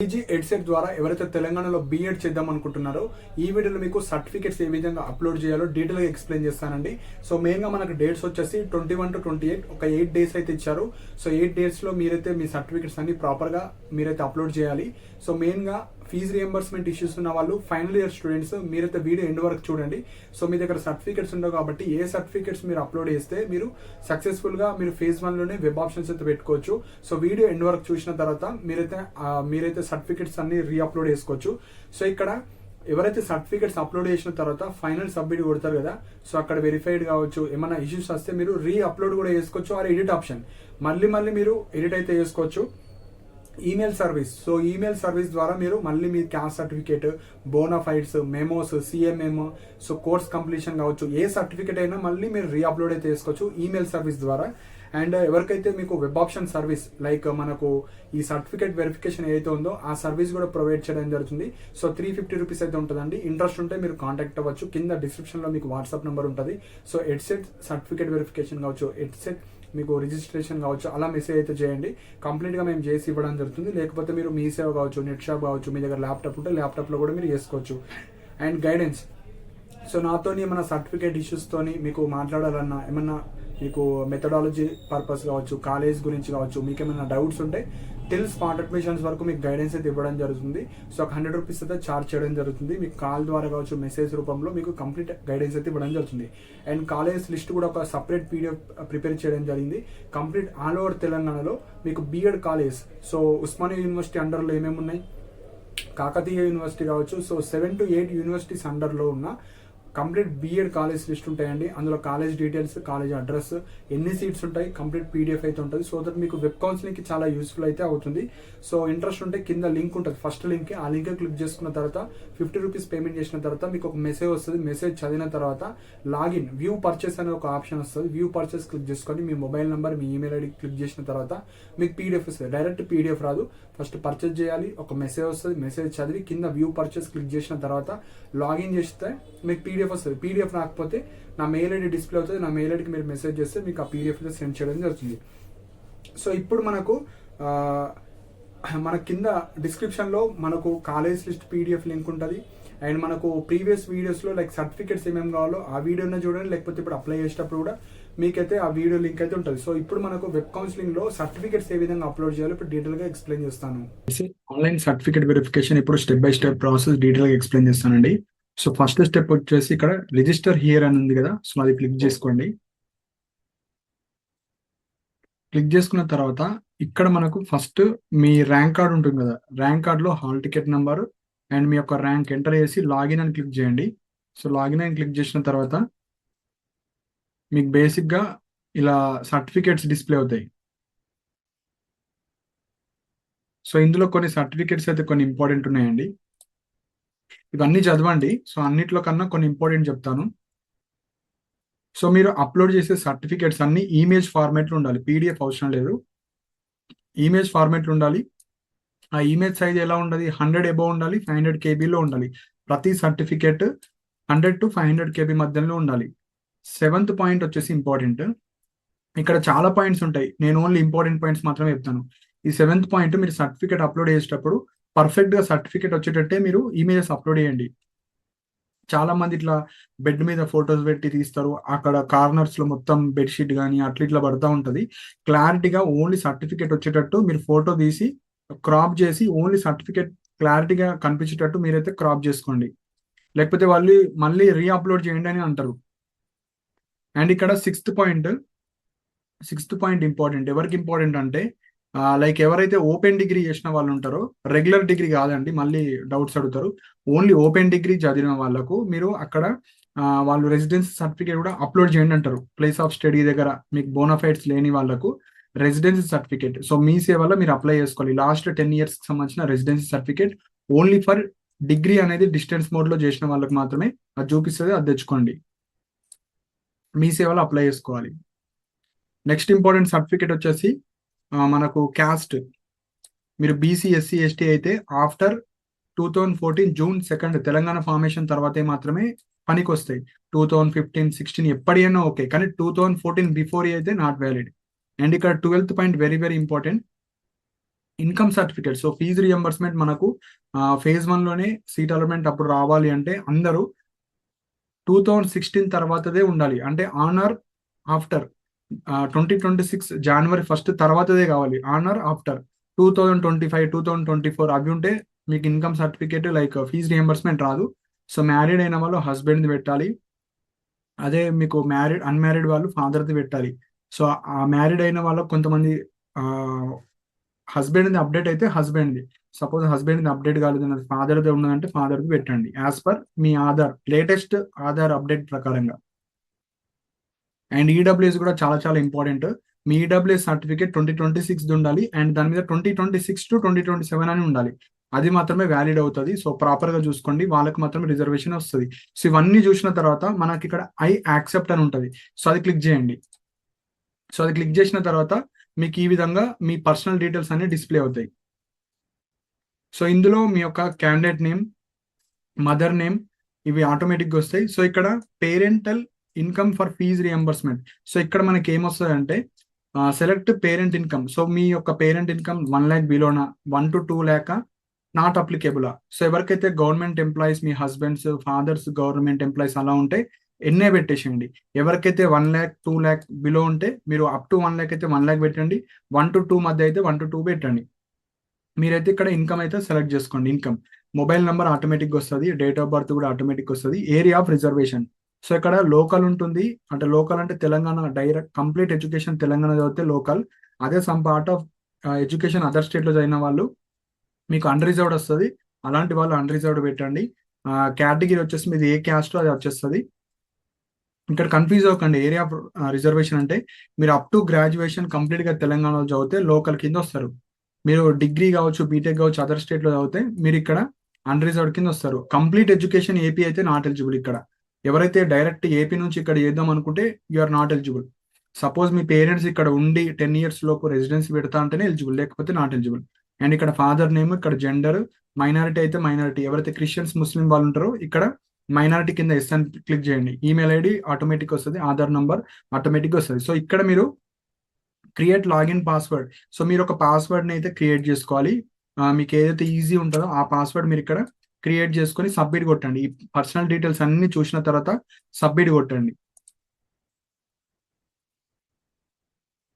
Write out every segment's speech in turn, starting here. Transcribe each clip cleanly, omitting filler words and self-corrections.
PG EdCET ద్వారా ఎవరైతే తెలంగాణలో బీఎడ్ చేద్దాం అనుకుంటున్నారో ఈ వీడియోలో మీకు సర్టిఫికేట్స్ ఏ విధంగా అప్లోడ్ చేయాలో డీటెయిల్గా ఎక్స్ప్లెయిన్ చేస్తానండి. సో మెయిన్గా మనకు డేట్స్ వచ్చేసి 21 to 28 ఒక 8 days అయితే ఇచ్చారు. సో 8 daysలో మీరైతే మీ సర్టిఫికేట్స్ అన్ని ప్రాపర్గా మీరైతే అప్లోడ్ చేయాలి. సో మెయిన్గా ఫీజు రియంబర్స్మెంట్ ఇష్యూస్ ఉన్న వాళ్ళు ఫైనల్ ఇయర్ స్టూడెంట్స్ మీరైతే వీడియో ఎండ్ వరకు చూడండి. సో మీ దగ్గర సర్టిఫికేట్స్ ఉండవు కాబట్టి ఏ సర్టిఫికేట్స్ మీరు అప్లోడ్ చేస్తే మీరు సక్సెస్ఫుల్గా మీరు ఫేజ్ 1లోనే వెబ్ ఆప్షన్స్ అయితే పెట్టుకోవచ్చు. సో వీడియో ఎండ్ వరకు చూసిన తర్వాత మీరైతే సర్టిఫికేట్స్ అన్ని రీఅప్లోడ్ చేసుకోవచ్చు. సో ఇక్కడ ఎవరైతే సర్టిఫికేట్స్ అప్లోడ్ చేసిన తర్వాత ఫైనల్ సబ్మిట్ కొడతారు కదా, సో అక్కడ వెరిఫైడ్ కావచ్చు, ఏమైనా ఇష్యూస్ వస్తే మీరు అప్లోడ్ కూడా చేసుకోవచ్చు. ఆర్ ఎడిట్ ఆప్షన్ మళ్ళీ మీరు ఎడిట్ అయితే చేసుకోవచ్చు. Email service, so email service ద్వారా మీరు మళ్ళీ మీ caste certificate, bonafides, memos, CMM, so course completion కావచ్చు, ఏ సర్టిఫికేట్ అయినా మళ్ళీ మీరు అప్లోడ్ అయితే చేసుకోవచ్చు ఈమెయిల్ సర్వీస్ ద్వారా. అండ్ ఎవరికైతే మీకు వెబ్ ఆప్షన్ సర్వీస్ లైక్ మనకు ఈ సర్టిఫికేట్ వెరిఫికేషన్ ఏదైతే ఉందో ఆ సర్వీస్ కూడా ప్రొవైడ్ చేయడం జరుగుతుంది. సో 350 రూపీస్ అయితే ఉంటుందండి. ఇంట్రెస్ట్ ఉంటే మీరు కాంటాక్ట్ అవ్వచ్చు. కింద డిస్క్రిప్షన్లో మీకు వాట్సాప్ నెంబర్ ఉంటుంది. సో ఎడ్సెట్ సర్టిఫికేట్ వెరిఫికేషన్ కావచ్చు, ఎడ్సెట్ మీకు రిజిస్ట్రేషన్ కావచ్చు, అలా మెసేజ్ అయితే చేయండి. కంప్లీట్గా మేము చేసి ఇవ్వడం జరుగుతుంది. లేకపోతే మీరు మీ సేవ కావచ్చు, నెట్ షాప్ కావచ్చు, మీ దగ్గర ల్యాప్టాప్ ఉంటే ల్యాప్టాప్లో కూడా మీరు చేసుకోవచ్చు. అండ్ గైడెన్స్, సో నాతోని ఏమైనా సర్టిఫికేట్ ఇష్యూస్తోని మీకు మాట్లాడాలన్నా, ఏమన్నా మీకు మెథడాలజీ పర్పస్ కావచ్చు, కాలేజ్ గురించి కావచ్చు, మీకు ఏమైనా డౌట్స్ ఉంటే టిల్ స్పాట్ అడ్మిషన్స్ వరకు మీకు గైడెన్స్ అయితే ఇవ్వడం జరుగుతుంది. సో ఒక 100 రూపీస్ అయితే ఛార్జ్ చేయడం జరుగుతుంది. మీకు కాల్ ద్వారా కావచ్చు, మెసేజ్ రూపంలో మీకు కంప్లీట్ గైడెన్స్ అయితే ఇవ్వడం జరుగుతుంది. అండ్ కాలేజ్ లిస్ట్ కూడా ఒక సపరేట్ పీడిఎఫ్ ప్రిపేర్ చేయడం జరిగింది. కంప్లీట్ ఆల్ ఓవర్ తెలంగాణలో మీకు BEd college, so Osmania university అండర్లో ఏమేమి ఉన్నాయి, కాకతీయ యూనివర్సిటీ కావచ్చు, సో 7 to 8 యూనివర్సిటీస్ అండర్లో ఉన్న కంప్లీట్ బీఎడ్ కాలేజ్ లిస్ట్ ఉంటాయండి. అందులో కాలేజ్ డీటెయిల్స్, కాలేజ్ అడ్రస్, ఎన్ని సీట్స్ ఉంటాయి, కంప్లీట్ పీడిఎఫ్ అయితే ఉంటుంది. సో దట్ మీకు వెబ్ కౌన్సిలింగ్కి చాలా యూస్ఫుల్ అయితే అవుతుంది. సో ఇంట్రెస్ట్ ఉంటే కింద లింక్ ఉంటుంది, ఫస్ట్ లింక్, ఆ లింక్ క్లిక్ చేసుకున్న తర్వాత 50 రూపీస్ పేమెంట్ చేసిన తర్వాత మీకు ఒక మెసేజ్ వస్తుంది. మెసేజ్ చదివిన తర్వాత లాగిన్ వ్యూ పర్చేస్ అనే ఒక ఆప్షన్ వస్తుంది. వ్యూ పర్చేస్ క్లిక్ చేసుకొని మీ మొబైల్ నెంబర్, మీ ఈమెయిల్ ఐడి క్లిక్ చేసిన తర్వాత మీకు పీడిఎఫ్ వస్తుంది. డైరెక్ట్ పీడిఎఫ్ రాదు, ఫస్ట్ పర్చేస్ చేయాలి. ఒక మెసేజ్ వస్తుంది, మెసేజ్ చదివి కింద వ్యూ పర్చేస్ క్లిక్ చేసిన తర్వాత లాగిన్ చేస్తే మీకు పీడిఎఫ్ వస్తుంది. పీడిఎఫ్ రాకపోతే నా మెయిల్ ఐడి డిస్ప్లే అవుతుంది. నా మెయిల్ ఐడికి మీరు మెసేజ్ చేస్తే మీకు ఆ పీడిఎఫ్ సెండ్ చేయడం జరుగుతుంది. సో ఇప్పుడు మన కింద డిస్క్రిప్షన్లో మనకు కాలేజ్ లిస్ట్ పీడిఎఫ్ లింక్ ఉంటుంది. అండ్ మనకు ప్రీవియస్ వీడియోస్లో లైక్ సర్టిఫికేట్స్ ఏమేమి కావాలో ఆ వీడియోనే చూడండి, లేకపోతే ఇప్పుడు అప్లై చేసేటప్పుడు కూడా మీకైతే ఆ వీడియో లింక్ అయితే ఉంటుంది. సో ఇప్పుడు మనకు వెబ్ కౌన్సిలింగ్లో సర్టిఫికేట్స్ ఏ విధంగా అప్లోడ్ చేయాలో ఇప్పుడు డీటెయిల్గా ఎక్స్ప్లెయిన్ చేస్తాను. ఆన్లైన్ సర్టిఫికేట్ వెరిఫికేషన్ ఇప్పుడు స్టెప్ బై స్టెప్ ప్రాసెస్ డీటెయిల్గా ఎక్స్ప్లెయిన్ చేస్తానండి. సో ఫస్ట్ స్టెప్ వచ్చేసి ఇక్కడ రిజిస్టర్ హియర్ అని ఉంది కదా, సో అది క్లిక్ చేసుకోండి. క్లిక్ చేసుకున్న తర్వాత ఇక్కడ మనకు ఫస్ట్ మీ ర్యాంక్ కార్డ్ ఉంటుంది కదా, ర్యాంక్ కార్డ్లో హాల్ టికెట్ నెంబర్ అండ్ మీ యొక్క ర్యాంక్ ఎంటర్ చేసి లాగిన్ అని క్లిక్ చేయండి. సో లాగిన్ అని క్లిక్ చేసిన తర్వాత మీకు బేసిక్గా ఇలా సర్టిఫికేట్స్ డిస్ప్లే అవుతాయి. సో ఇందులో కొన్ని సర్టిఫికేట్స్ అయితే కొన్ని ఇంపార్టెంట్ ఉన్నాయండి, ఇవన్నీ చదవండి. సో అన్నిట్లో కన్నా కొన్ని ఇంపార్టెంట్ చెప్తాను. సో మీరు అప్లోడ్ చేసే సర్టిఫికేట్స్ అన్ని ఇమేజ్ ఫార్మాట్లో ఉండాలి, పీడిఎఫ్ అవసరం లేదు, ఇమేజ్ ఫార్మాట్లో ఉండాలి. ఆ ఇమేజ్ సైజ్ ఎలా ఉండాలి, 100 అబోవ్ ఉండాలి, 500 KB ఉండాలి. ప్రతి సర్టిఫికేట్ 100 to 500 KB మధ్యలో ఉండాలి. 7th పాయింట్ వచ్చేసి ఇంపార్టెంట్. ఇక్కడ చాలా పాయింట్స్ ఉంటాయి, నేను ఓన్లీ ఇంపార్టెంట్ పాయింట్స్ మాత్రమే చెప్తాను. ఈ 7th పాయింట్, మీరు సర్టిఫికేట్ అప్లోడ్ చేసేటప్పుడు పర్ఫెక్ట్గా సర్టిఫికేట్ వచ్చేటట్టే మీరు ఇమేజెస్ అప్లోడ్ చేయండి. చాలా మంది ఇట్లా బెడ్ మీద ఫొటోస్ పెట్టి తీస్తారు, అక్కడ కార్నర్స్ లో మొత్తం బెడ్షీట్ కానీ అట్లా ఇట్లా పడుతూ ఉంటుంది. క్లారిటీగా ఓన్లీ సర్టిఫికేట్ వచ్చేటట్టు మీరు ఫోటో తీసి క్రాప్ చేసి ఓన్లీ సర్టిఫికేట్ క్లారిటీగా కనిపించేటట్టు మీరైతే క్రాప్ చేసుకోండి, లేకపోతే వాళ్ళు మళ్ళీ రీఅప్లోడ్ చేయండి అని అంటారు. అండ్ ఇక్కడ 6th పాయింట్ ఇంపార్టెంట్. ఎవరికి ఇంపార్టెంట్ అంటే లైక్ ఎవరైతే ఓపెన్ డిగ్రీ చేసిన వాళ్ళు ఉంటారో, రెగ్యులర్ డిగ్రీ కాదండి, మళ్ళీ డౌట్స్ అడుగుతారు, ఓన్లీ ఓపెన్ డిగ్రీ చదివిన వాళ్ళకు మీరు అక్కడ వాళ్ళు రెసిడెన్సీ సర్టిఫికేట్ కూడా అప్లోడ్ చేయండి అంటారు. ప్లేస్ ఆఫ్ స్టడీ దగ్గర మీకు బోనాఫైడ్స్ లేని వాళ్ళకు రెసిడెన్సీ సర్టిఫికేట్, సో మీ సేవలో మీరు అప్లై చేసుకోవాలి. లాస్ట్ 10 years సంబంధించిన residency certificate only for degree అనేది డిస్టెన్స్ మోడ్లో చేసిన వాళ్ళకి మాత్రమే అది చూపిస్తుంది, అది తెచ్చుకోండి, మీ సేవలో అప్లై చేసుకోవాలి. నెక్స్ట్ ఇంపార్టెంట్ సర్టిఫికేట్ వచ్చేసి మనకు క్యాస్ట్, మీరు బీసీ ఎస్సీ ఎస్టీ అయితే ఆఫ్టర్ 2014 June 2 తెలంగాణ ఫార్మేషన్ తర్వాతే మాత్రమే పనికి వస్తాయి. 2015, 16 ఎప్పటికైనా ఓకే, కానీ 2014 బిఫోర్ అయితే నాట్ వ్యాలిడ్. అండ్ ఇక్కడ 12th point very very important. Income certificate. So fee reimbursement మనకు ఫేజ్ 1 లోనే సీట్ అలాట్మెంట్ అప్పుడు రావాలి అంటే అందరూ 2016 తర్వాతదే ఉండాలి. అంటే ఆనర్ ఆఫ్టర్ 2026 జనవరి 1 తర్వాతదే కావాలి. ఆనర్ ఆఫ్టర్ 2025, 2024 అవి ఉంటే మీకు income certificate like fee reimbursement రాదు. సో మ్యారీడ్ అయిన వాళ్ళు హస్బెండ్ది పెట్టాలి. అదే మీకు అన్మ్యారీడ్ వాళ్ళు ఫాదర్ది పెట్టాలి. సో ఆ మ్యారీడ్ అయిన వాళ్ళకు కొంతమంది హస్బెండ్ది అప్డేట్ అయితే హస్బెండ్ది, సపోజ్ హస్బెండ్ది అప్డేట్ కాలేదు అన్నది ఫాదర్ది ఉన్నదంటే ఫాదర్ది పెట్టండి యాజ్ పర్ మీ ఆధార్ లేటెస్ట్ ఆధార్ అప్డేట్ ప్రకారంగా. అండ్ ఈడబ్ల్యూఎస్ కూడా చాలా చాలా ఇంపార్టెంట్. మీ ఈడబ్ల్యూఎస్ సర్టిఫికేట్ 2026 ఉండాలి అండ్ దాని మీద 2026 to 2027 అని ఉండాలి. అది మాత్రమే వ్యాలిడ్ అవుతుంది. సో ప్రాపర్ గా చూసుకోండి, వాళ్ళకి మాత్రమే రిజర్వేషన్ వస్తుంది. సో ఇవన్నీ చూసిన తర్వాత మనకి ఇక్కడ ఐ యాక్సెప్ట్ అని ఉంటుంది. సో అది క్లిక్ చేయండి. సో అది క్లిక్ చేసిన తర్వాత మీకు ఈ విధంగా మీ పర్సనల్ డీటెయిల్స్ అన్ని డిస్ప్లే అవుతాయి. సో ఇందులో మీ యొక్క క్యాండిడేట్ నేమ్, మదర్ నేమ్ ఇవి ఆటోమేటిక్గా వస్తాయి. సో ఇక్కడ parental income for fees reimbursement. So ఇక్కడ మనకి ఏమొస్తుంది అంటే సెలెక్ట్ పేరెంట్ ఇన్కమ్. సో మీ యొక్క పేరెంట్ ఇన్కమ్ 1 lakh బిలోనా, 1 to 2 lakh నాట్ అప్లికేబులా. సో ఎవరికైతే గవర్నమెంట్ ఎంప్లాయీస్, మీ హస్బెండ్స్ ఫాదర్స్ గవర్నమెంట్ ఎంప్లాయీస్ అలా ఉంటే ఎన్నే పెట్టేసేయండి. ఎవరికైతే 1 lakh 2 lakh బిలో ఉంటే మీరు అప్ టు 1 lakh అయితే 1 lakh పెట్టండి, 1 to 2 మధ్య అయితే 1 to 2 పెట్టండి. మీరైతే ఇక్కడ ఇన్కమ్ అయితే సెలెక్ట్ చేసుకోండి. ఇన్కమ్, మొబైల్ నెంబర్ ఆటోమేటిక్ వస్తుంది, డేట్ ఆఫ్ బర్త్ కూడా ఆటోమేటిక్ వస్తుంది, ఏరియా ఆఫ్ రిజర్వేషన్. సో ఇక్కడ లోకల్ ఉంటుంది, అంటే లోకల్ అంటే Telangana direct complete education Telangana చదివితే లోకల్. అదే some part of education other state లో చదివిన వాళ్ళు మీకు అన్రిజర్వ్డ్ వస్తుంది, అలాంటి వాళ్ళు అన్రిజర్వ్డ్ పెట్టండి. కేటగిరీ వచ్చేసి మీది ఏ క్యాస్ట్ అది వచ్చేస్తుంది. ఇక్కడ కన్ఫ్యూజ్ అవ్వకండి. ఏరియా ఆఫ్ రిజర్వేషన్ అంటే మీరు అప్ టు గ్రాడ్యుయేషన్ కంప్లీట్ గా తెలంగాణలో చదివితే లోకల్ కింద వస్తారు. మీరు డిగ్రీ కావచ్చు, బీటెక్ కావచ్చు అదర్ స్టేట్ లో చదివితే మీరు ఇక్కడ అన్రిజర్వ్డ్ కింద వస్తారు. కంప్లీట్ ఎడ్యుకేషన్ ఏపీ అయితే నాట్ ఎలిజిబుల్. ఇక్కడ ఎవరైతే డైరెక్ట్ ఏపీ నుంచి ఇక్కడ చేద్దాం అనుకుంటే you are not eligible. Suppose మీ పేరెంట్స్ ఇక్కడ ఉండి 10 years లోపు రెసిడెన్సీ పెడతా అంటేనే ఎలిజిబుల్, లేకపోతే నాట్ ఎలిజిబుల్. అండ్ ఇక్కడ ఫాదర్ నేమ్, ఇక్కడ జెండర్, మైనారిటీ అయితే మైనారిటీ, ఎవరైతే క్రిస్టియన్స్ ముస్లిం వాళ్ళు ఉంటారో ఇక్కడ మైనారిటీ కింద ఎస్ అని క్లిక్ చేయండి. ఈమెయిల్ ఐడి ఆటోమేటిక్ వస్తుంది, ఆధార్ నంబర్ ఆటోమేటిక్ వస్తుంది. సో ఇక్కడ మీరు క్రియేట్ లాగిన్ పాస్వర్డ్. సో మీరు ఒక పాస్వర్డ్ని అయితే క్రియేట్ చేసుకోవాలి. మీకు ఏదైతే ఈజీ ఉంటుందో ఆ పాస్వర్డ్ మీరు ఇక్కడ క్రియేట్ చేసుకొని సబ్మిట్ కొట్టండి. ఈ పర్సనల్ డీటెయిల్స్ అన్ని చూసిన తర్వాత సబ్మిట్ కొట్టండి.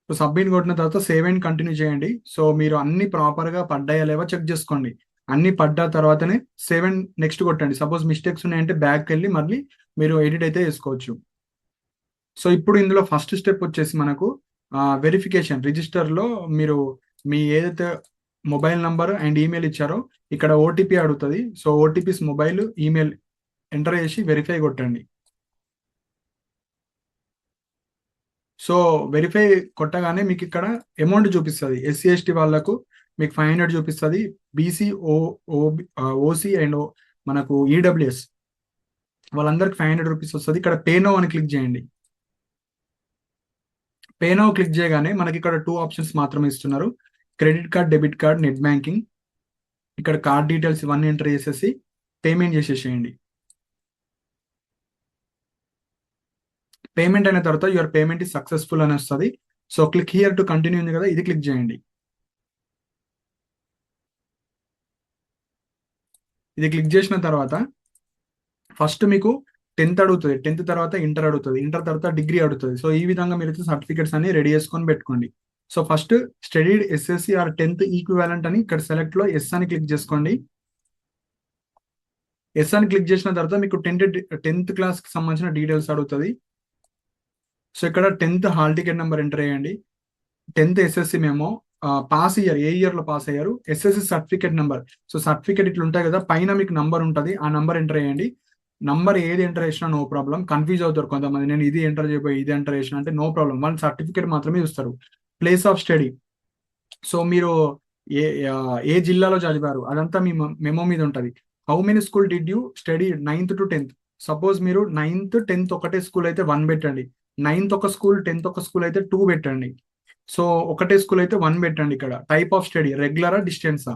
సో సబ్మిట్ కొట్టిన తర్వాత సేవ్ అండ్ కంటిన్యూ చేయండి. సో మీరు అన్ని ప్రాపర్గా పడ్డాయా లేవో చెక్ చేసుకోండి. అన్ని పడ్డ తర్వాతనే సేవ్ అండ్ నెక్స్ట్ కొట్టండి. సపోజ్ మిస్టేక్స్ ఉన్నాయంటే బ్యాక్ వెళ్ళి మళ్ళీ మీరు ఎడిట్ అయితే చేసుకోవచ్చు. సో ఇప్పుడు ఇందులో ఫస్ట్ స్టెప్ వచ్చేసి మనకు వెరిఫికేషన్. రిజిస్టర్లో మీరు మీ ఏదైతే మొబైల్ నంబర్ అండ్ ఈమెయిల్ ఇచ్చారో ఇక్కడ ఓటీపీ అడుగుతుంది. So OTPs mobile email enter చేసి వెరిఫై కొట్టండి. సో వెరిఫై కొట్టగానే మీకు ఇక్కడ అమౌంట్ చూపిస్తుంది. ఎస్సీ ఎస్టీ వాళ్ళకు మీకు 500 చూపిస్తుంది. బీసీ ఓసీ అండ్ మనకు ఈడబ్ల్యూఎస్ వాళ్ళందరికి 500 రూపీస్ వస్తుంది. ఇక్కడ పే నౌ అని క్లిక్ చేయండి. పే నౌ క్లిక్ చేయగానే మనకి ఇక్కడ 2 ఆప్షన్స్ మాత్రమే ఇస్తున్నారు, credit card, debit card, net banking. ఇక్కడ కార్డ్ డీటెయిల్స్ ఇవన్నీ ఎంటర్ చేసేసి పేమెంట్ చేసేసేయండి. పేమెంట్ అయిన తర్వాత యువర్ పేమెంట్ ఇస్ సక్సెస్ఫుల్ అని వస్తుంది. So click here to continue ఉంది కదా, ఇది క్లిక్ చేయండి. ఇది క్లిక్ చేసిన తర్వాత ఫస్ట్ మీకు 10th అడుగుతుంది, 10th తర్వాత ఇంటర్ అడుగుతుంది, ఇంటర్ తర్వాత డిగ్రీ అడుగుతుంది. సో ఈ విధంగా మీరు సర్టిఫికేట్స్ అన్ని రెడీ చేసుకొని పెట్టుకోండి. So first studied SSC or 10th equivalent అని ఇక్కడ సెలెక్ట్ లో ఎస్ అని క్లిక్ చేసుకోండి. ఎస్ అని క్లిక్ చేసిన తర్వాత మీకు 10th క్లాస్ కి సంబంధించిన డీటెయిల్స్ అడుగుతుంది. సో ఇక్కడ 10th hall ticket number enter చేయండి. 10th ఎస్ఎస్సి మేము పాస్ ఇయర్, ఏ ఇయర్ లో పాస్ అయ్యారు, SSC certificate number. So certificate ఇట్లా ఉంటాయి కదా, పైన మీకు నంబర్ ఉంటుంది, ఆ నంబర్ ఎంటర్ చేయండి. నంబర్ ఏది ఎంటర్ చేసినా నో ప్రాబ్లం. కన్ఫ్యూజ్ అవుతారు కొంతమంది, నేను ఇది ఎంటర్ చేయబోయి ఇది ఎంటర్ చేసిన అంటే నో ప్రాబ్లం, వాళ్ళు సర్టిఫికేట్ మాత్రమే చూస్తారు. ప్లేస్ ఆఫ్ స్టడీ, సో మీరు ఏ జిల్లాలో చదివారు అదంతా మీ మెమో మీద ఉంటుంది. How many school did you study 9th to 10th. Suppose మీరు 9th 10th ఒకటే స్కూల్ అయితే 1 పెట్టండి, 9th ఒక స్కూల్ 10th ఒక స్కూల్ అయితే 2 పెట్టండి. సో ఒకటే స్కూల్ అయితే 1 పెట్టండి. ఇక్కడ type of study రెగ్యులరా డిస్టెన్సా,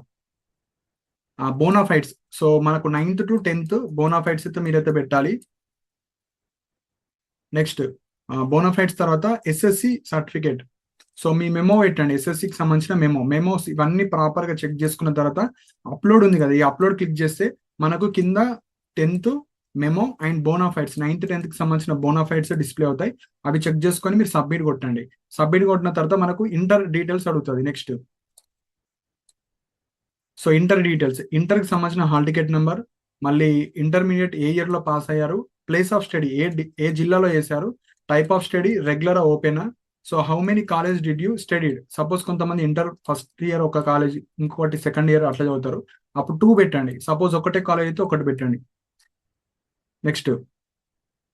bonafides. So మనకు 9th to 10th బోనాఫైడ్స్ అయితే మీరైతే పెట్టాలి. నెక్స్ట్ బోనాఫైడ్స్ తర్వాత ఎస్ఎస్సి సర్టిఫికేట్. సో మీ మెమో పెట్టండి, ఎస్ఎస్సికి సంబంధించిన మెమోస్ ఇవన్నీ ప్రాపర్ గా చెక్ చేసుకున్న తర్వాత అప్లోడ్ ఉంది కదా, ఈ అప్లోడ్ క్లిక్ చేస్తే మనకు కింద 10th memo and bonafides 9th 10th కి సంబంధించిన బోనాఫైడ్స్ డిస్ప్లే అవుతాయి. అవి చెక్ చేసుకొని మీరు సబ్మిట్ కొట్టండి. సబ్మిట్ కొట్టిన తర్వాత మనకు ఇంటర్ డీటెయిల్స్ అడుగుతుంది. Next so inter details, inter కి సంబంధించిన హాల్ టికెట్ నెంబర్, మళ్ళీ ఇంటర్మీడియట్ ఏ ఇయర్ లో పాస్ అయ్యారు, ప్లేస్ ఆఫ్ స్టడీ ఏ జిల్లాలో చేశారు, టైప్ ఆఫ్ స్టడీ రెగ్యులర్ ఓపెనా, so how many college did you studied. Suppose కొంతమంది ఇంటర్ ఫస్ట్ ఇయర్ ఒక కాలేజ్, ఇంకొకటి సెకండ్ ఇయర్ అట్లా చదువుతారు, అప్పుడు 2 పెట్టండి. సపోజ్ ఒకటే కాలేజ్ అయితే ఒకటి పెట్టండి. Next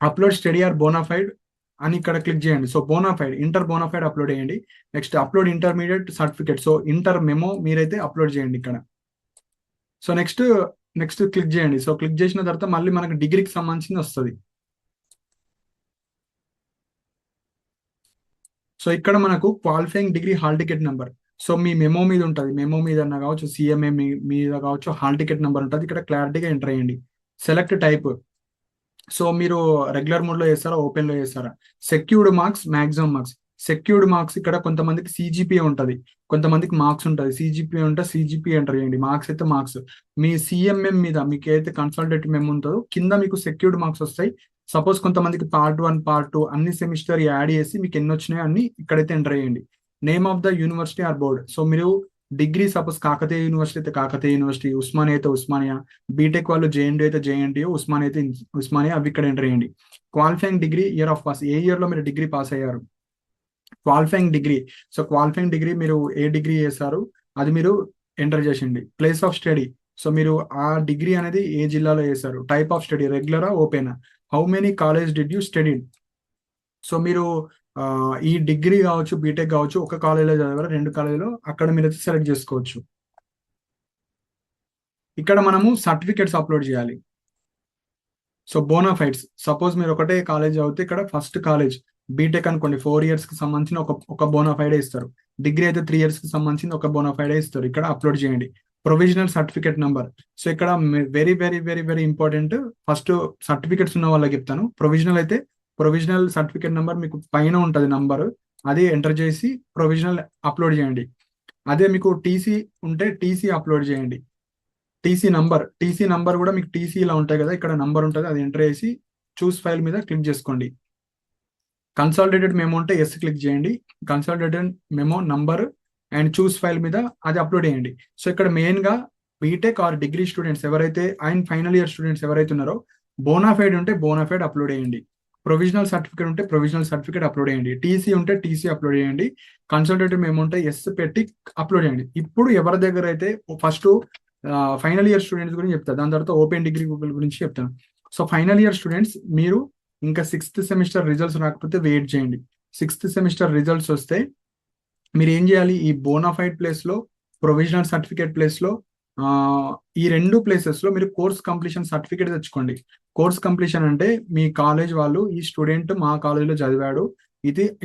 upload study or bonafide అని ఇక్కడ క్లిక్ చేయండి. So bonafide, inter bonafide upload చేయండి. Next upload intermediate certificate, so inter memo మీరైతే అప్లోడ్ చేయండి ఇక్కడ. సో నెక్స్ట్ క్లిక్ చేయండి. సో క్లిక్ చేసిన తర్వాత మళ్ళీ మనకు డిగ్రీకి సంబంధించింది వస్తుంది. సో ఇక్కడ మనకు qualifying degree hall ticket number, so మీ మెమో మీద ఉంటుంది, మెమో మీద అన్న కావచ్చు, సిఎంఏ మీద కావచ్చు, హాల్ టికెట్ నెంబర్ ఉంటుంది. ఇక్కడ క్లారిటీగా ఎంటర్ అయ్యండి. సెలెక్ట్ టైప్, సో మీరు రెగ్యులర్ మోడ్ లో చేస్తారా, ఓపెన్ లో చేస్తారా. Secured marks, maximum marks. Secured marks ఇక్కడ కొంతమందికి సిజిపిఏ ఉంటుంది, కొంతమందికి మార్క్స్ ఉంటుంది. సిజిపిఏ ఉంటే సిజిపిఏ ఎంటర్ చేయండి, మార్క్స్ అయితే మార్క్స్. మీ సిఎంఎం మీద మీకు ఏదైతే కన్సల్టేటివ్ మెమో ఉంటుందో కింద మీకు సెక్యూర్డ్ మార్క్స్ వస్తాయి. సపోజ్ కొంతమందికి పార్ట్ 1 పార్ట్ 2 అన్ని సెమిస్టర్ యాడ్ చేసి మీకు ఎన్ని వచ్చినాయో అన్ని ఇక్కడైతే ఎంటర్ చేయండి. Name of the university or board, so మీరు డిగ్రీ సపోజ్ కాకతీయ యూనివర్సిటీ అయితే కాకతీయ యూనివర్సిటీ, ఉస్మానియా అయితే ఉస్మానియా, బీటెక్ వాళ్ళు జేఎన్టీ అయితే జేఎన్టీ, ఉస్మానియా అయితే ఉస్మానియా, అవి ఇక్కడ ఎంటర్ చేయండి. Qualifying degree, year of pass, ఏ ఇయర్ లో మీరు డిగ్రీ పాస్ అయ్యారు. Qualifying degree, so qualifying degree మీరు ఏ డిగ్రీ చేశారు అది మీరు ఎంటర్ చేసిండి. ప్లేస్ ఆఫ్ స్టడీ, సో మీరు ఆ డిగ్రీ అనేది ఏ జిల్లాలో చేశారు. టైప్ ఆఫ్ స్టడీ రెగ్యులరా ఓపెనా, how many college did you study. So మీరు ఈ డిగ్రీ కావచ్చు, బీటెక్ కావచ్చు, ఒక కాలేజీలో చదివారు, 2 కాలేజీలో, అక్కడ మీరు అయితే సెలెక్ట్ చేసుకోవచ్చు. ఇక్కడ మనము సర్టిఫికేట్స్ అప్లోడ్ చేయాలి. సో బోనాఫైడ్స్, సపోజ్ మీరు ఒకటే కాలేజ్ చదివితే ఇక్కడ ఫస్ట్ కాలేజ్ బీటెక్ అనుకోండి, 4 years కి సంబంధించిన ఒక బోనాఫైడే ఇస్తారు. డిగ్రీ అయితే 3 years కి సంబంధించిన ఒక బోనాఫైడే ఇస్తారు. ఇక్కడ అప్లోడ్ చేయండి. ప్రొవిజనల్ సర్టిఫికేట్ నెంబర్, సో ఇక్కడ very very very very important. First certificates ఉన్న వాళ్ళకి చెప్తాను. ప్రొవిజనల్ అయితే ప్రొవిజనల్ సర్టిఫికేట్ నెంబర్ మీకు పైన ఉంటుంది నంబర్, అది ఎంటర్ చేసి ప్రొవిజనల్ అప్లోడ్ చేయండి. అదే మీకు టీసీ ఉంటే టీసీ అప్లోడ్ చేయండి. టీసీ నంబర్ కూడా మీకు టీసీ ఇలా ఉంటాయి కదా, ఇక్కడ నంబర్ ఉంటుంది, అది ఎంటర్ చేసి చూస్ ఫైల్ మీద క్లిక్ చేసుకోండి. కన్సాలిడేటెడ్ మెమో ఉంటే ఎస్ క్లిక్ చేయండి. Consolidated memo number and choose file మీద అది అప్లోడ్ చేయండి. సో ఇక్కడ మెయిన్ గా బీటెక్ ఆర్ డిగ్రీ స్టూడెంట్స్ ఎవరైతే అండ్ ఫైనల్ ఇయర్ స్టూడెంట్స్ ఎవరైతే ఉన్నారో బోనాఫైడ్ ఉంటే బోనాఫైడ్ అప్లోడ్ చేయండి. ప్రొవిజనల్ సర్టిఫికేట్ ఉంటే ప్రొవిజనల్ సర్టిఫికేట్ అప్లోడ్ చేయండి. టీసీ ఉంటే టీసీ అప్లోడ్ చేయండి. కన్సల్టేటివ్ మెమో ఉంటే ఎస్ పెట్టి అప్లోడ్ చేయండి. ఇప్పుడు ఎవరి దగ్గర అయితే ఫస్ట్ ఫైనల్ ఇయర్ స్టూడెంట్స్ గురించి చెప్తాను, దాని తర్వాత ఓపెన్ డిగ్రీ గురించి చెప్తాను. సో ఫైనల్ ఇయర్ స్టూడెంట్స్ మీరు ఇంకా 6th సెమిస్టర్ రిజల్ట్స్ రాకపోతే వెయిట్ చేయండి. 6th సెమిస్టర్ రిజల్ట్స్ వస్తే మీరు ఏం చేయాలి, ఈ బోనాఫైడ్ ప్లేస్ లో ప్రొవిజనల్ సర్టిఫికేట్ ప్లేస్ లో ఈ 2 ప్లేసెస్ లో మీరు కోర్స్ కంప్లీషన్ సర్టిఫికేట్ తెచ్చుకోండి. కోర్స్ కంప్లీషన్ అంటే మీ కాలేజ్ వాళ్ళు ఈ స్టూడెంట్ మా కాలేజ్లో చదివాడు,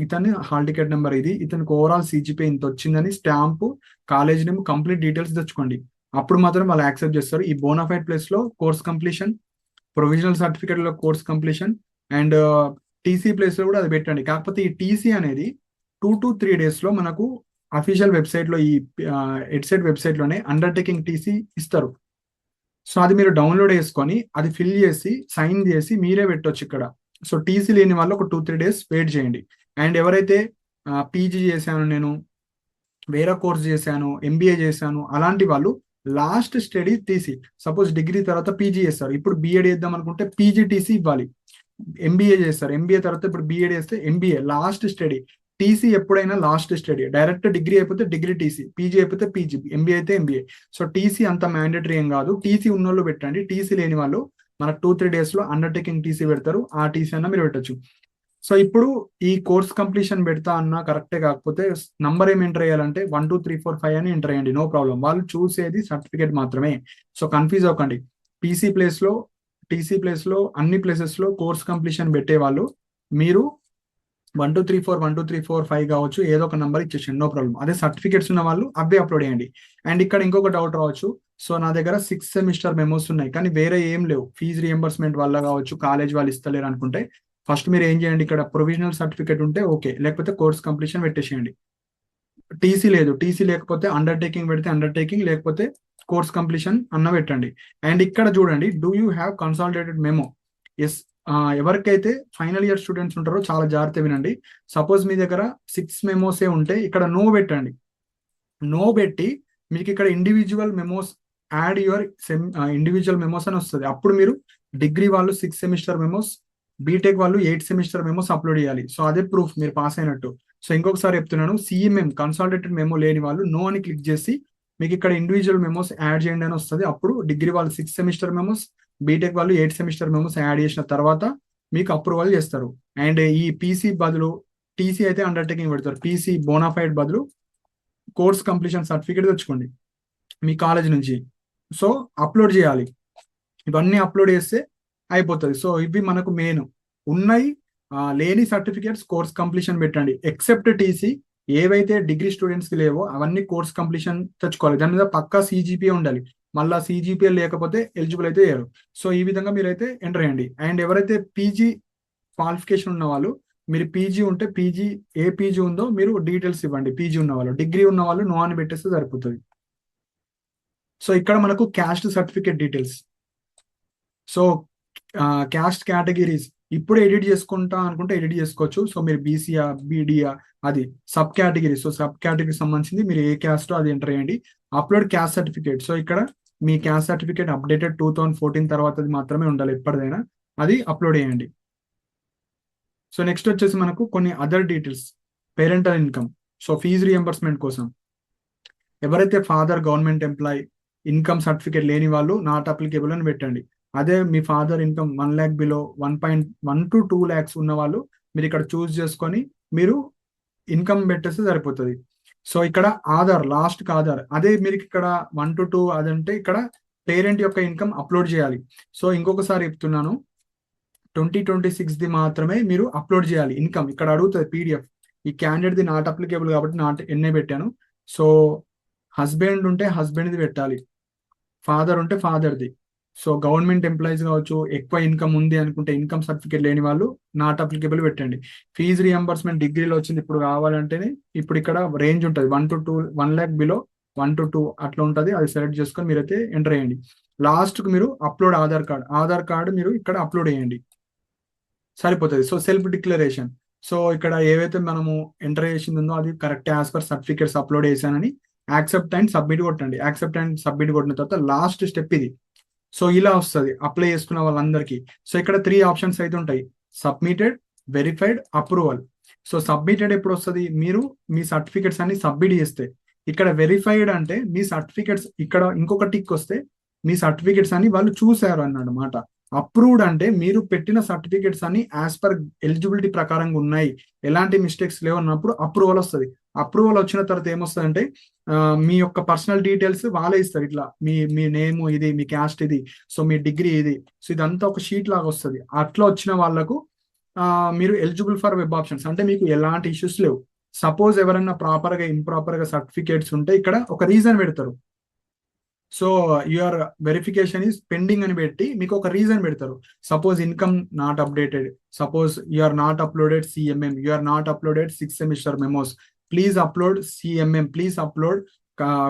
ఇతని హాల్ టికెట్ నెంబర్ ఇది, ఇతనికి ఓవరాల్ సిజిపి ఇంత వచ్చిందని stamp, college name, complete details తెచ్చుకోండి. అప్పుడు మాత్రం వాళ్ళు యాక్సెప్ట్ చేస్తారు. ఈ బోనాఫైడ్ ప్లేస్ లో కోర్స్ కంప్లీషన్, ప్రొవిజనల్ సర్టిఫికేట్ లో course completion and TC place లో కూడా అది పెట్టండి. కాకపోతే ఈ టీసీ అనేది 2 to 3 days లో మనకు అఫీషియల్ వెబ్సైట్ లో, ఈ ఎడ్సెట్ వెబ్సైట్ లోనే అండర్టేకింగ్ టీసీ ఇస్తారు. సో అది మీరు డౌన్లోడ్ చేసుకొని అది ఫిల్ చేసి సైన్ చేసి మీరే పెట్టొచ్చు ఇక్కడ. సో టీసీ లేని వాళ్ళు ఒక 2-3 days వెయిట్ చేయండి. అండ్ ఎవరైతే పీజీ చేశాను, నేను వేరే కోర్స్ చేశాను, ఎంబీఏ చేశాను, అలాంటి వాళ్ళు last study TC, suppose degree తర్వాత పీజీ చేస్తారు, ఇప్పుడు బీఎడ్ చేద్దాం అనుకుంటే పీజీటీసీ ఇవ్వాలి. ఎంబీఏ చేస్తారు, ఎంబీఏ తర్వాత ఇప్పుడు బీఎడ్ చేస్తే ఎంబీఏ లాస్ట్ స్టడీ. టీసీ ఎప్పుడైనా లాస్ట్ స్టడీ, డైరెక్ట్ డిగ్రీ అయిపోతే డిగ్రీ టీసీ, పీజీ అయిపోతే పీజీ, ఎంబీఏ అయితే ఎంబీఏ. సో టీసీ అంత మ్యాండేటరీ ఏం కాదు. టీసీ ఉన్నోళ్ళు పెట్టండి, టీసీ లేని వాళ్ళు మనకు 2-3 days లో అండర్టేకింగ్ టీసీ పెడతారు, ఆ టీసీ అన్న మీరు పెట్టచ్చు. సో ఇప్పుడు ఈ కోర్స్ కంప్లీషన్ పెడతా అన్నా కరెక్టే, కాకపోతే నంబర్ ఏం ఎంటర్ చేయాలంటే 1 2 3 4 5 అని ఎంటర్ చేయండి, నో ప్రాబ్లం. వాళ్ళు చూసేది సర్టిఫికేట్ మాత్రమే. సో కన్ఫ్యూజ్ అవ్వకండి. టీసీ ప్లేస్ లో అన్ని ప్లేసెస్ లో కోర్స్ కంప్లీషన్ పెట్టే వాళ్ళు మీరు 1 2 3 4 1 2 3 4 5 కావచ్చు, ఏదో ఒక నంబర్ ఇచ్చేసండి, నో ప్రాబ్లం. అదే సర్టిఫికేట్స్ ఉన్న వాళ్ళు అవే అప్లోడ్ చేయండి. అండ్ ఇక్కడ ఇంకొక డౌట్ రావచ్చు, సో నా దగ్గర 6th సెమిస్టర్ మెమోస్ ఉన్నాయి కానీ వేరే ఏం లేవు, ఫీజు రియంబర్స్మెంట్ వల్ల కావచ్చు, కాలేజ్ వాళ్ళు ఇస్తలేరు అనుకుంటే ఫస్ట్ మీరు ఏం చేయండి, ఇక్కడ ప్రొవిజనల్ సర్టిఫికేట్ ఉంటే ఓకే, లేకపోతే కోర్స్ కంప్లీషన్ పెట్టేసేయండి. టీసీ లేదు, టీసీ లేకపోతే అండర్టేకింగ్ పెడితే అండర్టేకింగ్, లేకపోతే కోర్స్ కంప్లీషన్ అన్న పెట్టండి. అండ్ ఇక్కడ చూడండి, do you have consolidated memo? Yes. ఎవరికైతే ఫైనల్ ఇయర్ స్టూడెంట్స్ ఉంటారో చాలా జాగ్రత్త వినండి. సపోజ్ మీ దగ్గర 6 మెమోసే ఉంటే ఇక్కడ నో పెట్టండి. నో పెట్టి మీకు ఇక్కడ individual memos add your individual memos అని వస్తుంది. అప్పుడు మీరు డిగ్రీ వాళ్ళు 6 సెమిస్టర్ మెమోస్, బీటెక్ వాళ్ళు 8 సెమిస్టర్ మెమోస్ అప్లోడ్ చేయాలి. సో అదే ప్రూఫ్ మీరు పాస్ అయినట్టు. సో ఇంకొకసారి చెప్తున్నాను, సిఎంఎం కన్సాలిడేటెడ్ మెమో లేని వాళ్ళు నో అని క్లిక్ చేసి మీకు ఇక్కడ ఇండివిజువల్ మెమోస్ యాడ్ చేయండి అని వస్తుంది. అప్పుడు డిగ్రీ వాళ్ళు 6 సెమిస్టర్ మెమోస్, బీటెక్ వాళ్ళు 8 సెమిస్టర్ మెమోస్ యాడ్ చేసిన తర్వాత మీకు అప్రూవల్ చేస్తారు. అండ్ ఈ పీసీ బదులు టీసీ అయితే అండర్టేకింగ్ పెడతారు. పీసీ బోనాఫైడ్ బదులు కోర్స్ కంప్లీషన్ సర్టిఫికేట్ తెచ్చుకోండి మీ కాలేజ్ నుంచి. సో అప్లోడ్ చేయాలి, ఇవన్నీ అప్లోడ్ చేస్తే అయిపోతుంది. సో ఇవి మనకు మెయిన్ ఉన్నాయి. లేని సర్టిఫికేట్స్ కోర్స్ కంప్లీషన్ పెట్టండి. ఎక్సెప్ట్ టీసీ ఏవైతే డిగ్రీ స్టూడెంట్స్కి లేవో అవన్నీ కోర్స్ కంప్లీషన్ తెచ్చుకోవాలి. దాని మీద పక్కా సిజిపిఏ ఉండాలి. మళ్ళీ సిజిపిఏ లేకపోతే ఎలిజిబుల్ అయితే చేయరు. సో ఈ విధంగా మీరైతే ఎంటర్ అయ్యండి. అండ్ ఎవరైతే పీజీ క్వాలిఫికేషన్ ఉన్న వాళ్ళు, మీరు పీజీ ఉంటే పీజీ ఏ పీజీ ఉందో మీరు డీటెయిల్స్ ఇవ్వండి. పీజీ ఉన్న వాళ్ళు, డిగ్రీ ఉన్న వాళ్ళు నో అని పెట్టేస్తే సరిపోతుంది. సో ఇక్కడ మనకు caste certificate details. So caste categories ఇప్పుడు ఎడిట్ చేసుకుంటా అనుకుంటే ఎడిట్ చేసుకోవచ్చు. సో మీరు బీసీఆ, బీడీఆ, అది sub category. So sub category సంబంధించింది మీరు ఏ క్యాస్ట్ అది ఎంటర్ చేయండి. Upload caste certificate. సో ఇక్కడ మీ క్యాస్ట్ సర్టిఫికేట్ అప్డేటెడ్ 2014 తర్వాత అది మాత్రమే ఉండాలి, ఎప్పటిదైనా అది అప్లోడ్ చేయండి. సో నెక్స్ట్ వచ్చేసి మనకు కొన్ని other details. Parental income. So fee reimbursement కోసం ఎవరైతే father government employee, income certificate లేని వాళ్ళు నాట్ అప్లికేబుల్ అని పెట్టండి. అదే మీ father income 1 lakh below 1.1 to 2 lakhs ఉన్న వాళ్ళు మీరు ఇక్కడ చూస్ చేసుకొని మీరు ఇన్కమ్ పెట్టేస్తే సరిపోతుంది. సో ఇక్కడ ఆధార్, లాస్ట్కి ఆధార్. అదే మీరు ఇక్కడ 1 to 2 అదంటే ఇక్కడ పేరెంట్ యొక్క ఇన్కమ్ అప్లోడ్ చేయాలి. సో ఇంకొకసారి చెప్తున్నాను, 2026ది మాత్రమే మీరు అప్లోడ్ చేయాలి ఇన్కమ్. ఇక్కడ అడుగుతుంది పీడిఎఫ్. ఈ క్యాండిడేట్ది నాట్ అప్లికేబుల్ కాబట్టి నాట్ ఎన్ఏ పెట్టాను. సో హస్బెండ్ ఉంటే హస్బెండ్ది పెట్టాలి, ఫాదర్ ఉంటే ఫాదర్ది. సో గవర్నమెంట్ ఎంప్లాయీస్ కావచ్చు, ఎక్కువ ఇన్కమ్ ఉంది అనుకుంటే ఇన్కమ్ సర్టిఫికేట్ లేని వాళ్ళు నాట్ అప్లికేబుల్ పెట్టండి. ఫీజు రియంబర్స్మెంట్ డిగ్రీలో వచ్చింది ఇప్పుడు కావాలంటేనే ఇప్పుడు ఇక్కడ రేంజ్ ఉంటుంది 1 to 2, 1 lakh బిలో 1 to 2 అట్లా ఉంటుంది. అది సెలెక్ట్ చేసుకొని మీరైతే ఎంటర్ చేయండి. లాస్ట్కి మీరు upload Aadhaar card. Aadhaar card మీరు ఇక్కడ అప్లోడ్ చేయండి, సరిపోతుంది. So self declaration. సో ఇక్కడ ఏవైతే మనము ఎంటర్ చేసింది ఉందో అది correct as per certificates upload చేశానని యాక్సెప్ట్ అండ్ సబ్మిట్ కొట్టండి. యాక్సెప్ట్ అండ్ సబ్మిట్ కొట్టిన తర్వాత లాస్ట్ స్టెప్ ఇది. సో ఇలా వస్తుంది అప్లై చేసుకున్న వాళ్ళందరికీ. సో ఇక్కడ 3 ఆప్షన్స్ అయితే ఉంటాయి: submitted, verified, approval. So submitted ఎప్పుడు వస్తుంది? మీరు మీ సర్టిఫికెట్స్ అన్ని సబ్మిట్ చేస్తే. ఇక్కడ వెరిఫైడ్ అంటే మీ సర్టిఫికెట్స్, ఇక్కడ ఇంకొక టిక్ వస్తే మీ సర్టిఫికెట్స్ అన్ని వాళ్ళు చూసారు అన్నమాట. అప్రూవ్డ్ అంటే మీరు పెట్టిన సర్టిఫికెట్స్ అన్ని యాజ్ పర్ ఎలిజిబిలిటీ ప్రకారంగా ఉన్నాయి, ఎలాంటి మిస్టేక్స్ లేవు అన్నప్పుడు అప్రూవల్ వస్తుంది. అప్రూవల్ వచ్చిన తర్వాత ఏమొస్తుంది అంటే మీ యొక్క పర్సనల్ డీటెయిల్స్ వాళ్ళే ఇస్తారు. ఇట్లా మీ నేమ్ ఇది, మీ క్యాస్ట్ ఇది, సో మీ డిగ్రీ ఇది. సో ఇదంతా ఒక షీట్ లాగా వస్తుంది. అట్లా వచ్చిన వాళ్ళకు మీరు ఎలిజిబుల్ ఫర్ వెబ్ ఆప్షన్స్, అంటే మీకు ఎలాంటి ఇష్యూస్ లేవు. సపోజ్ ఎవరైనా ప్రాపర్గా ఇంప్రాపర్గా సర్టిఫికేట్స్ ఉంటే ఇక్కడ ఒక రీజన్ పెడతారు. So your verification is pending అని పెట్టి మీకు ఒక రీజన్ పెడతారు. Suppose income not updated, suppose you are not uploaded CMM, you are not uploaded 6 semester memos, please upload CMM, please upload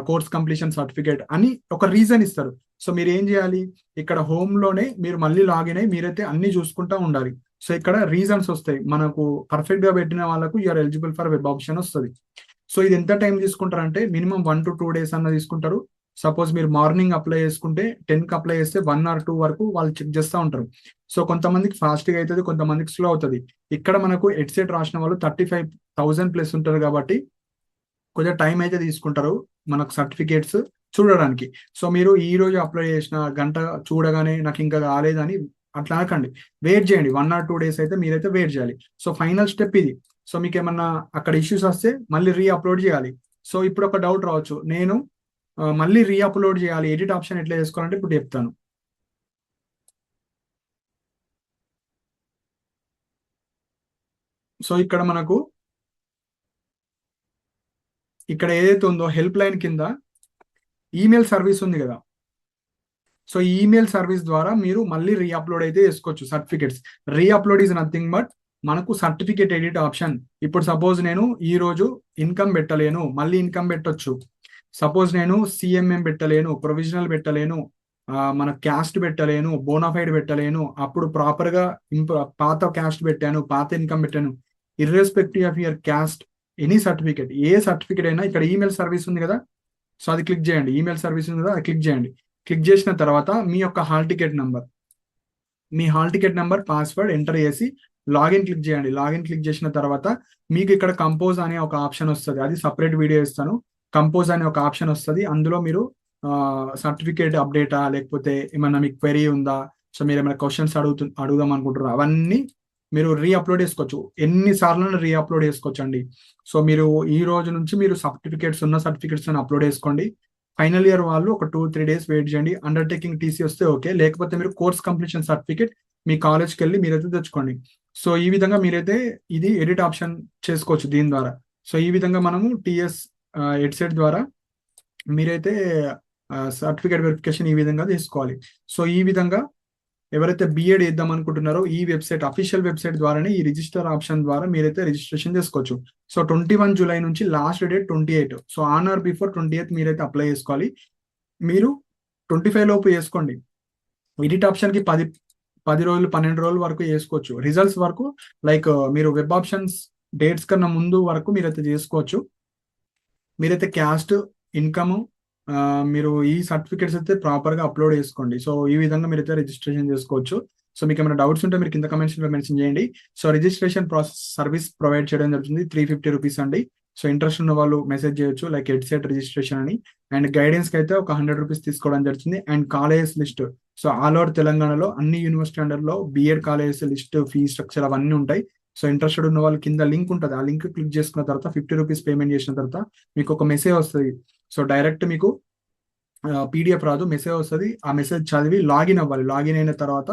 course completion certificate అని ఒక reason ఇస్తారు. So మీరు ఏం చేయాలి, ఇక్కడ హోమ్ లోనే మీరు మళ్ళీ లాగిన్ అయ్యి మీరైతే అన్ని చూసుకుంటా ఉండాలి. సో ఇక్కడ రీజన్స్ వస్తాయి. మనకు పర్ఫెక్ట్ గా పెట్టిన వాళ్ళకు you are eligible for web option వస్తుంది. సో ఇది ఎంత టైం తీసుకుంటారంటే మినిమం 1 to 2 days అన్న తీసుకుంటారు. సపోజ్ మీరు మార్నింగ్ అప్లై చేసుకుంటే 10కి అప్లై చేస్తే 1 or 2 వరకు వాళ్ళు చెక్ చేస్తూ ఉంటారు. సో కొంతమందికి ఫాస్ట్గా అవుతుంది, కొంతమందికి స్లో అవుతుంది. ఇక్కడ మనకు ఎడ్సెట్ రాసిన వాళ్ళు 35,000 ప్లస్ ఉంటారు కాబట్టి కొంచెం టైం అయితే తీసుకుంటారు మనకు సర్టిఫికేట్స్ చూడడానికి. సో మీరు ఈ రోజు అప్లై చేసిన గంట చూడగానే నాకు ఇంకా కాలేదని అట్లా అనకండి, వెయిట్ చేయండి. 1 or 2 days అయితే మీరైతే వెయిట్ చేయాలి. సో ఫైనల్ స్టెప్ ఇది. సో మీకు ఏమన్నా అక్కడ ఇష్యూస్ వస్తే మళ్ళీ రీ అప్లోడ్ చేయాలి. సో ఇప్పుడు ఒక డౌట్ రావచ్చు, నేను మళ్ళీ రీ అప్లోడ్ చేయాలి, ఎడిట్ ఆప్షన్ ఎట్లా చేసుకోవాలంటే ఇప్పుడు చెప్తాను. సో ఇక్కడ మనకు ఇక్కడ ఏదైతే ఉందో హెల్ప్ లైన్ కింద ఈమెయిల్ సర్వీస్ ఉంది కదా. సో ఈమెయిల్ సర్వీస్ ద్వారా మీరు మళ్ళీ రీ అప్లోడ్ అయితే చేసుకోవచ్చు certificates. Re upload is nothing but మనకు సర్టిఫికేట్ ఎడిట్ ఆప్షన్. ఇప్పుడు సపోజ్ నేను ఈ రోజు ఇన్కమ్ పెట్టలేను, మళ్ళీ ఇన్కమ్ పెట్టొచ్చు. సపోజ్ నేను సిఎంఎం పెట్టలేను, ప్రొవిజనల్ పెట్టలేను, మన క్యాస్ట్ పెట్టలేను, బోనాఫైడ్ పెట్టలేను, అప్పుడు ప్రాపర్ గా పాత క్యాస్ట్ పెట్టాను, పాత ఇన్కమ్ పెట్టాను, irrespective of your caste, any certificate, A certificate అయినా ఇక్కడ ఈమెయిల్ సర్వీస్ ఉంది కదా, సో అది క్లిక్ చేయండి. ఈమెయిల్ సర్వీస్ ఉంది కదా, అది క్లిక్ చేయండి. క్లిక్ చేసిన తర్వాత మీ యొక్క hall ticket number, password enter చేసి లాగిన్ క్లిక్ చేయండి. లాగిన్ క్లిక్ చేసిన తర్వాత మీకు ఇక్కడ కంపోజ్ అనే ఒక ఆప్షన్ వస్తుంది. అది సపరేట్ వీడియో ఇస్తాను. కంపోజ్ అనే ఒక ఆప్షన్ వస్తుంది. అందులో మీరు సర్టిఫికేట్ అప్డేటా, లేకపోతే ఏమన్నా మీకు క్వెరీ ఉందా, సో మీరు ఏమైనా క్వశ్చన్స్ అడుగుదాం అనుకుంటున్నారు, అవన్నీ మీరు రీఅప్లోడ్ చేసుకోవచ్చు. ఎన్నిసార్లు రీఅప్లోడ్ చేసుకోవచ్చు అండి. సో మీరు ఈ రోజు నుంచి మీరు సర్టిఫికేట్స్ అప్లోడ్ చేసుకోండి. ఫైనల్ ఇయర్ వాళ్ళు ఒక 2-3 days వెయిట్ చేయండి. అండర్టేకింగ్ టీసీ వస్తే ఓకే, లేకపోతే మీరు కోర్స్ కంప్లీషన్ సర్టిఫికేట్ మీ కాలేజ్కి వెళ్ళి మీరైతే తెచ్చుకోండి. సో ఈ విధంగా మీరైతే ఇది ఎడిట్ ఆప్షన్ చేసుకోవచ్చు దీని ద్వారా. సో ఈ విధంగా మనము టిఎస్ ఎడ్సెట్ ద్వారా మీరైతే సర్టిఫికేట్ వెరిఫికేషన్ ఈ విధంగా తీసుకోవాలి. సో ఈ విధంగా ఎవరైతే బిఎడ్ చేద్దాం అనుకుంటున్నారో ఈ వెబ్సైట్, అఫీషియల్ వెబ్సైట్ ద్వారానే ఈ రిజిస్టర్ ఆప్షన్ ద్వారా మీరైతే రిజిస్ట్రేషన్ చేసుకోవచ్చు. సో 21 July నుంచి last date 28. So on are before 28 మీరైతే అప్లై చేసుకోవాలి. మీరు 25 లోపు చేసుకోండి. ఎడిట్ ఆప్షన్ కి 10 రోజులు 12 రోజుల వరకు చేసుకోవచ్చు. రిజల్ట్స్ వరకు లైక్ మీరు వెబ్ ఆప్షన్స్ డేట్స్ కన్నా ముందు వరకు మీరైతే చేసుకోవచ్చు. మీరైతే క్యాస్ట్, ఇన్కమ్, మీరు ఈ సర్టిఫికేట్స్ అయితే ప్రాపర్ గా అప్లోడ్ చేసుకోండి. సో ఈ విధంగా మీరైతే రిజిస్ట్రేషన్ చేసుకోవచ్చు. సో మీకు ఏమైనా డౌట్స్ ఉంటే మీరు కింద కమెంట్స్ లో మెన్షన్ చేయండి. So registration process service provide చేయడం జరుగుతుంది. 350 రూపీస్ అండి. సో ఇంట్రెస్ట్ ఉన్న వాళ్ళు మెసేజ్ చేయొచ్చు, లైక్ ఎడ్సెట్ రిజిస్ట్రేషన్ అని. అండ్ గైడెన్స్ కి అయితే ఒక 100 రూపీస్ తీసుకోవడం జరుగుతుంది. And colleges list, so all over తెలంగాణలో అన్ని యూనివర్సిటీ అండర్ లో B Ed colleges list, fee structure అవన్నీ ఉంటాయి. సో ఇంట్రెస్టెడ్ ఉన్న వాళ్ళు కింద లింక్ ఉంటుంది, ఆ లింక్ క్లిక్ చేసుకున్న తర్వాత 50 రూపీస్ పేమెంట్ చేసిన తర్వాత మీకు ఒక మెసేజ్ వస్తుంది. సో డైరెక్ట్ మీకు పీడిఎఫ్ రాదు, మెసేజ్ వస్తుంది. ఆ మెసేజ్ చదివి లాగిన్ అవ్వాలి. లాగిన్ అయిన తర్వాత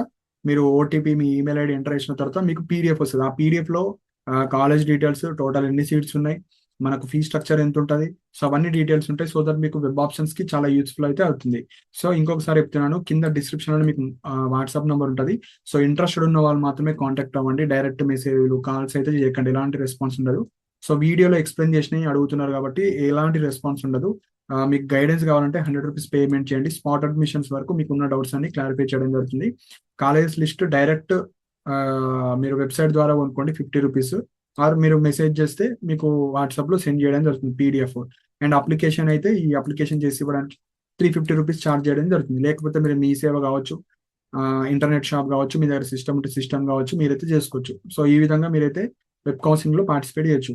మీరు ఓటీపీ, మీ ఈమెయిల్ ఐడి ఎంటర్ చేసిన తర్వాత మీకు పీడిఎఫ్ వస్తుంది. ఆ పీడిఎఫ్ లో కాలేజ్ డీటెయిల్స్, టోటల్ ఎన్ని సీట్స్ ఉన్నాయి, మనకు ఫీ స్ట్రక్చర్ ఎంత ఉంటుంది, సో అవన్నీ డీటెయిల్స్ ఉంటాయి. సో దట్ మీకు వెబ్ ఆప్షన్స్ కి చాలా యూస్ఫుల్ అయితే అవుతుంది. సో ఇంకొకసారి చెప్తున్నాను, కింద డిస్క్రిప్షన్ లో మీకు వాట్సాప్ నెంబర్ ఉంటుంది. సో ఇంట్రెస్టెడ్ ఉన్న వాళ్ళు మాత్రమే కాంటాక్ట్ అవ్వండి. డైరెక్ట్ మెసేజ్లు, కాల్స్ అయితే చేయకండి, ఎలాంటి రెస్పాన్స్ ఉండదు. సో వీడియోలో ఎక్స్ప్లెయిన్ చేసినవి అడుగుతున్నారు కాబట్టి ఎలాంటి రెస్పాన్స్ ఉండదు. మీకు గైడెన్స్ కావాలంటే 100 రూపీస్ పేమెంట్ చేయండి. స్పాట్ అడ్మిషన్స్ వరకు మీకు ఉన్న డౌట్స్ అన్ని క్లారిఫై చేయడం జరుగుతుంది. కాలేజ్ లిస్ట్ డైరెక్ట్ మీరు వెబ్సైట్ ద్వారా కొనుక్కోండి, 50 రూపీస్. ఆర్ మీరు మెసేజ్ చేస్తే మీకు వాట్సాప్ లో సెండ్ చేయడం జరుగుతుంది పీడిఎఫ్. అండ్ అప్లికేషన్ అయితే ఈ అప్లికేషన్ చేసి ఇవ్వడానికి 350 రూపీస్ ఛార్జ్ చేయడం జరుగుతుంది. లేకపోతే మీరు మీ సేవ కావచ్చు, ఇంటర్నెట్ షాప్ కావచ్చు, మీ దగ్గర సిస్టమ్ ఉంటే సిస్టమ్ కావచ్చు, మీరైతే చేసుకోవచ్చు. సో ఈ విధంగా మీరైతే వెబ్ కౌన్సిలింగ్ లో పార్టిసిపేట్ చేయొచ్చు.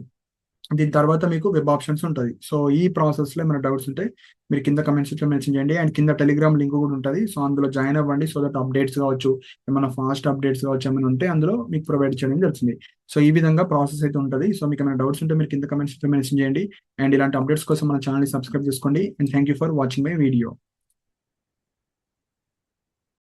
దీని తర్వాత మీకు వెబ్ ఆప్షన్స్ ఉంటుంది. సో ఈ ప్రాసెస్ లో ఏమైనా డౌట్స్ ఉంటే మీరు కింద కమెంట్స్ లో మెన్షన్ చేయండి. అండ్ కింద టెలిగ్రామ్ లింక్ కూడా ఉంటుంది. సో అందులో జాయిన్ అవ్వండి. సో దట్ అప్డేట్స్ కావచ్చు, ఏమైనా ఫాస్ట్ అప్డేట్స్ కావచ్చు, ఏమైనా ఉంటే అందులో మీకు ప్రొవైడ్ చేయడం జరుగుతుంది. సో ఈ విధంగా ప్రాసెస్ అయితే ఉంటుంది. సో మీకు ఏమైనా డౌట్స్ ఉంటే మీరు కింద కమెంట్స్ లో మెన్షన్ చేయండి. అండ్ ఇలాంటి అప్డేట్స్ కోసం మన ఛానల్ సబ్స్క్రైబ్ చేసుకోండి. And thank you for watching my video.